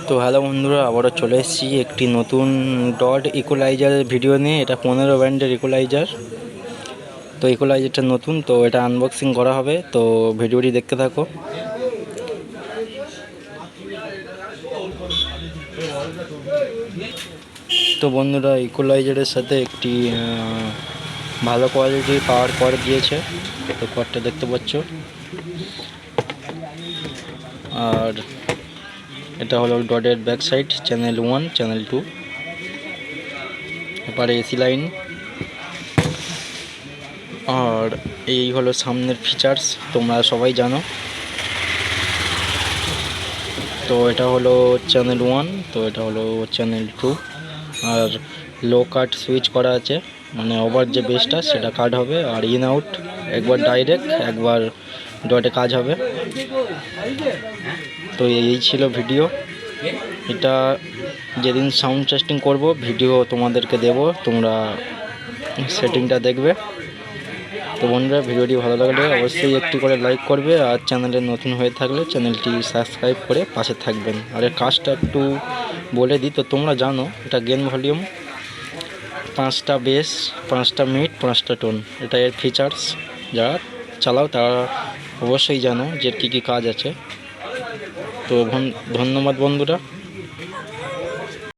তো হ্যালো বন্ধুরা, আবারও চলে এসেছি একটি নতুন ডট ইকুয়ালাইজারের ভিডিও নিয়ে। এটা 15 ব্যান্ডের ইকুয়ালাইজার। তো ইকুয়ালাইজারটা নতুন, তো এটা আনবক্সিং করা হবে। তো ভিডিওটি দেখতে থাকো। তো বন্ধুরা, ইকুয়ালাইজারের সাথে একটি ভালো কোয়ালিটির পাওয়ার কর্ড দিয়েছে। তো কর্ডটা দেখতে পাচ্ছ। আর এটা হলো ডটের ব্যাক সাইড, চ্যানেল 1, চ্যানেল 2, এবারে এসি লাইন। আর এই হলো সামনের ফিচার্স, তোমরা সবাই জানো। তো এটা হলো চ্যানেল 1, তো এটা হলো চ্যানেল 2। আর লো কাট সুইচ করা আছে, মানে ওভার যে বেসটা সেটা কাট হবে। আর ইন আউট একবার ডাইরেক্ট, একবার ডটে কাজ হবে। তো এই ছিল ভিডিও। এটা যেদিন সাউন্ড টেস্টিং করব ভিডিও তোমাদেরকে দেব, তোমরা সেটিংটা দেখবে। তো বন্ধুরা, ভিডিওটি ভালো লাগলে অবশ্যই একটি করে লাইক করবে, আর চ্যানেলে নতুন হয়ে থাকলে চ্যানেলটি সাবস্ক্রাইব করে পাশে থাকবেন। আর এর কাজটা একটু বলে দিই, তো তোমরা জানো এটা গেন ভলিউম, 5টা বেস, 5টা মিড, 5টা টোন। এটা এর ফিচার্স। যারা চালাও তারা অবশ্যই জানো যে কী কী কাজ আছে। তো ধন্যবাদ বন্ধুরা।